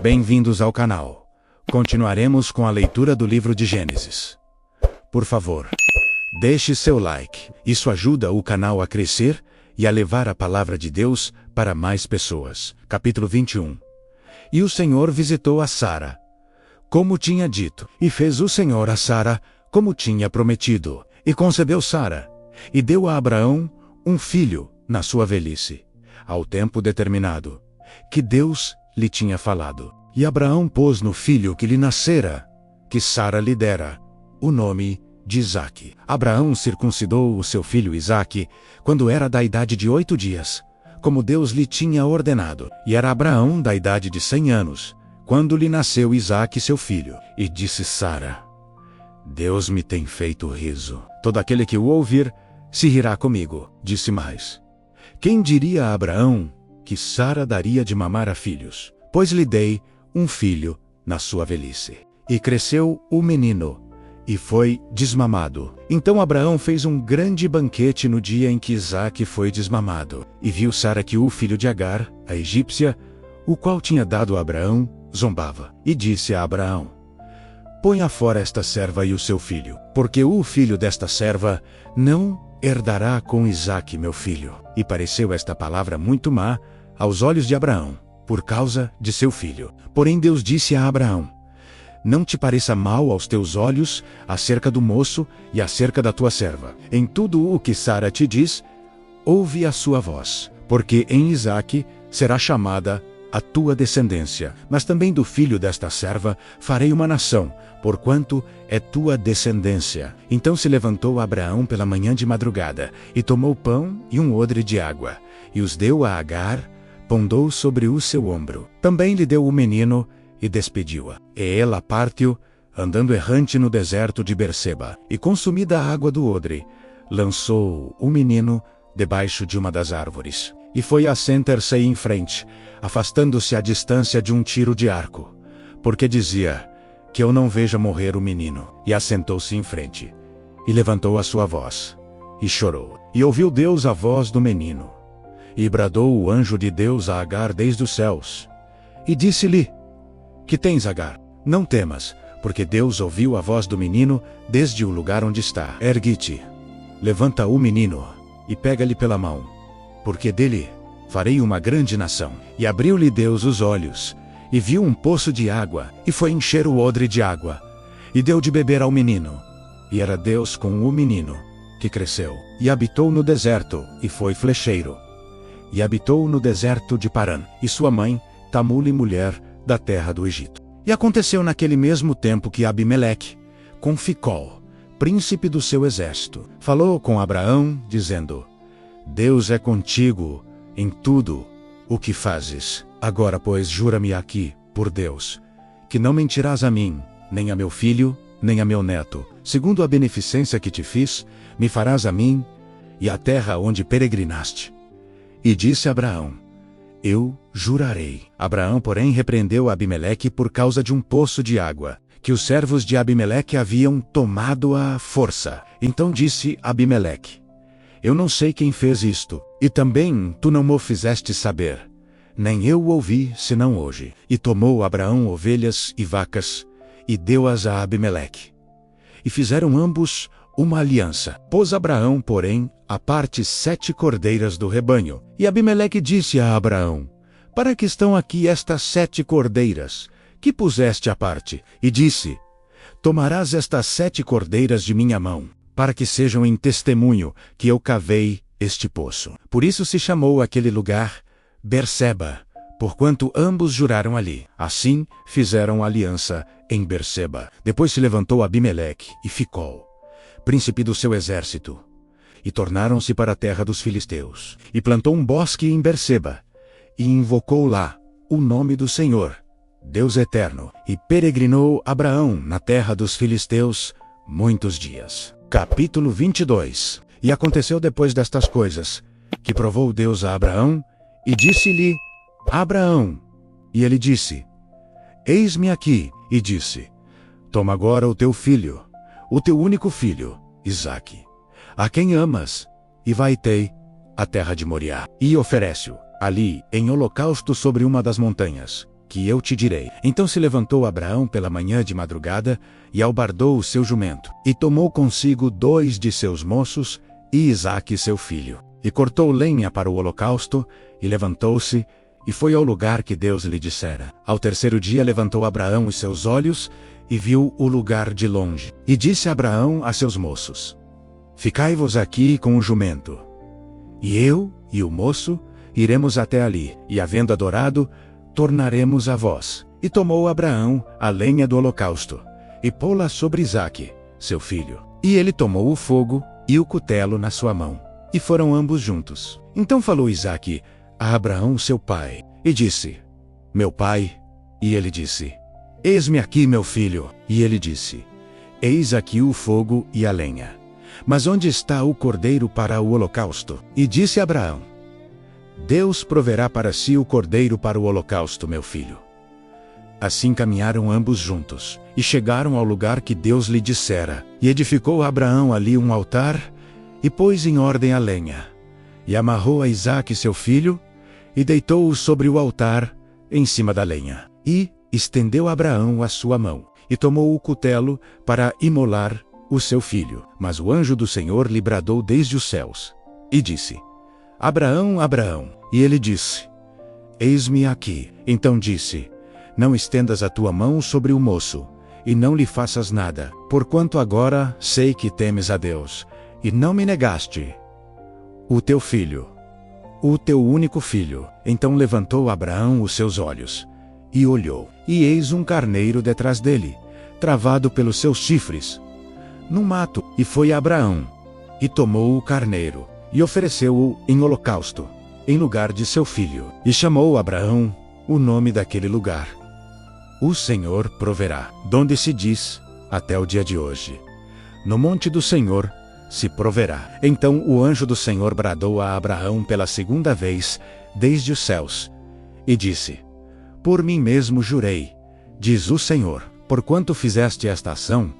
Bem-vindos ao canal. Continuaremos com a leitura do livro de Gênesis. Por favor, deixe seu like. Isso ajuda o canal a crescer e a levar a palavra de Deus para mais pessoas. Capítulo 21. E o Senhor visitou a Sara, como tinha dito, e fez o Senhor a Sara como tinha prometido. E concebeu Sara, e deu a Abraão um filho na sua velhice, ao tempo determinado, que Deus lhe tinha falado. E Abraão pôs no filho que lhe nascera, que Sara lhe dera, o nome de Isaque. Abraão circuncidou o seu filho Isaque, quando era da idade de 8 dias, como Deus lhe tinha ordenado. E era Abraão da idade de 100 anos, quando lhe nasceu Isaque seu filho. E disse Sara: Deus me tem feito riso. Todo aquele que o ouvir se rirá comigo. Disse mais: Quem diria a Abraão que Sara daria de mamar a filhos? Pois lhe dei um filho na sua velhice. E cresceu o menino, e foi desmamado. Então Abraão fez um grande banquete no dia em que Isaque foi desmamado. E viu Sara que o filho de Agar, a egípcia, o qual tinha dado a Abraão, zombava. E disse a Abraão: Ponha fora esta serva e o seu filho, porque o filho desta serva não herdará com Isaque meu filho. E pareceu esta palavra muito má aos olhos de Abraão, por causa de seu filho. Porém Deus disse a Abraão: Não te pareça mal aos teus olhos acerca do moço e acerca da tua serva. Em tudo o que Sara te diz, ouve a sua voz, porque em Isaque será chamada a tua descendência, mas também do filho desta serva farei uma nação, porquanto é tua descendência. Então se levantou Abraão pela manhã de madrugada, e tomou pão e um odre de água, e os deu a Agar, pondo sobre o seu ombro. Também lhe deu o menino, e despediu-a. E ela partiu, andando errante no deserto de Berseba, e consumida a água do odre, lançou o menino debaixo de uma das árvores. E foi a sentar-se em frente, afastando-se à distância de um tiro de arco, porque dizia: Que eu não veja morrer o menino. E assentou-se em frente, e levantou a sua voz, e chorou. E ouviu Deus a voz do menino. E bradou o anjo de Deus a Agar desde os céus. E disse-lhe: Que tens, Agar? Não temas, porque Deus ouviu a voz do menino desde o lugar onde está. Ergue-te, levanta o menino, e pega-lhe pela mão, porque dele farei uma grande nação. E abriu-lhe Deus os olhos, e viu um poço de água, e foi encher o odre de água, e deu de beber ao menino. E era Deus com o menino, que cresceu, e habitou no deserto, e foi flecheiro. E habitou no deserto de Parã, e sua mãe, Tamule, mulher da terra do Egito. E aconteceu naquele mesmo tempo que Abimeleque, com Ficol, príncipe do seu exército, falou com Abraão, dizendo: Deus é contigo em tudo o que fazes. Agora, pois, jura-me aqui, por Deus, que não mentirás a mim, nem a meu filho, nem a meu neto. Segundo a beneficência que te fiz, me farás a mim e à terra onde peregrinaste. E disse Abraão: Eu jurarei. Abraão, porém, repreendeu Abimeleque por causa de um poço de água, que os servos de Abimeleque haviam tomado à força. Então disse Abimeleque: Eu não sei quem fez isto, e também tu não mo fizeste saber, nem eu o ouvi, senão hoje. E tomou Abraão ovelhas e vacas, e deu-as a Abimeleque. E fizeram ambos uma aliança. Pôs Abraão, porém, à parte 7 cordeiras do rebanho. E Abimeleque disse a Abraão: Para que estão aqui estas 7 cordeiras, que puseste à parte? E disse: Tomarás estas 7 cordeiras de minha mão, para que sejam em testemunho que eu cavei este poço. Por isso se chamou aquele lugar Berseba, porquanto ambos juraram ali. Assim fizeram aliança em Berseba. Depois se levantou Abimeleque e Ficol, príncipe do seu exército, e tornaram-se para a terra dos filisteus. E plantou um bosque em Berseba, e invocou lá o nome do Senhor, Deus eterno. E peregrinou Abraão na terra dos filisteus muitos dias. Capítulo 22. E aconteceu depois destas coisas, que provou Deus a Abraão, e disse-lhe: Abraão. E ele disse: Eis-me aqui. E disse: Toma agora o teu filho, o teu único filho, Isaque, a quem amas, e vai-te à terra de Moriá, e oferece-o ali em holocausto sobre uma das montanhas, que eu te direi. Então se levantou Abraão pela manhã de madrugada, e albardou o seu jumento, e tomou consigo 2 de seus moços, e Isaque seu filho, e cortou lenha para o holocausto, e levantou-se, e foi ao lugar que Deus lhe dissera. Ao terceiro dia levantou Abraão os seus olhos, e viu o lugar de longe. E disse Abraão a seus moços: Ficai-vos aqui com o jumento, e eu e o moço iremos até ali, e havendo adorado, tornaremos a vós. E tomou Abraão a lenha do holocausto, e pô-la sobre Isaque, seu filho. E ele tomou o fogo e o cutelo na sua mão, e foram ambos juntos. Então falou Isaque a Abraão seu pai, e disse: Meu pai. E ele disse: Eis-me aqui, meu filho. E ele disse: Eis aqui o fogo e a lenha, mas onde está o cordeiro para o holocausto? E disse Abraão: Deus proverá para si o cordeiro para o holocausto, meu filho. Assim caminharam ambos juntos, e chegaram ao lugar que Deus lhe dissera. E edificou Abraão ali um altar, e pôs em ordem a lenha, e amarrou a Isaque seu filho, e deitou-o sobre o altar, em cima da lenha. E estendeu Abraão a sua mão, e tomou o cutelo para imolar o seu filho. Mas o anjo do Senhor lhe bradou desde os céus, e disse: Abraão, Abraão. E ele disse: Eis-me aqui. Então disse: Não estendas a tua mão sobre o moço, e não lhe faças nada, porquanto agora sei que temes a Deus, e não me negaste o teu filho, o teu único filho. Então levantou Abraão os seus olhos, e olhou, e eis um carneiro detrás dele, travado pelos seus chifres, no mato. E foi Abraão, e tomou o carneiro, e ofereceu-o em holocausto, em lugar de seu filho. E chamou Abraão o nome daquele lugar: O Senhor proverá. Donde se diz, até o dia de hoje: No monte do Senhor se proverá. Então o anjo do Senhor bradou a Abraão pela segunda vez, desde os céus, e disse: Por mim mesmo jurei, diz o Senhor, porquanto fizeste esta ação,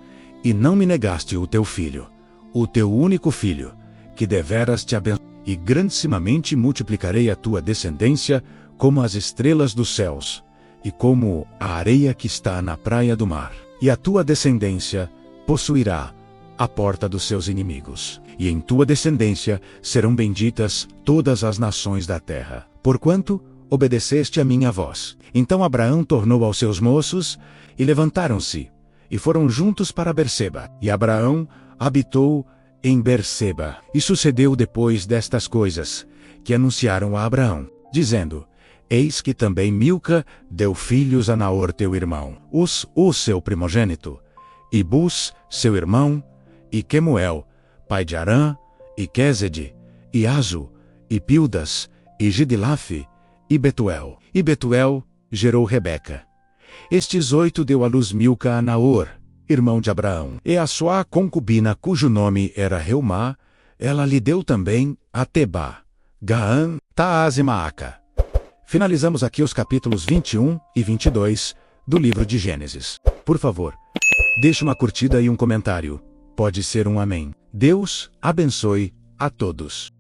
e não me negaste o teu filho, o teu único filho, que deveras te abençoe, e grandissimamente multiplicarei a tua descendência como as estrelas dos céus, e como a areia que está na praia do mar. E a tua descendência possuirá a porta dos seus inimigos, e em tua descendência serão benditas todas as nações da terra, porquanto obedeceste a minha voz. Então Abraão tornou aos seus moços, e levantaram-se, e foram juntos para Berseba. E Abraão habitou em Berseba. E sucedeu depois destas coisas, que anunciaram a Abraão, dizendo: Eis que também Milca deu filhos a Naor teu irmão, o seu primogênito, e Bus, seu irmão, e Quemuel, pai de Arã, e Quezede, e Azo, e Pildas, e Gidilafe, e Betuel. E Betuel gerou Rebeca. Estes 8 deu à luz Milca a Naor, irmão de Abraão. E a sua concubina, cujo nome era Reumá, ela lhe deu também a Tebá, Gaã, Taás e Maaca. Finalizamos aqui os capítulos 21 e 22 do livro de Gênesis. Por favor, deixe uma curtida e um comentário. Pode ser um amém. Deus abençoe a todos.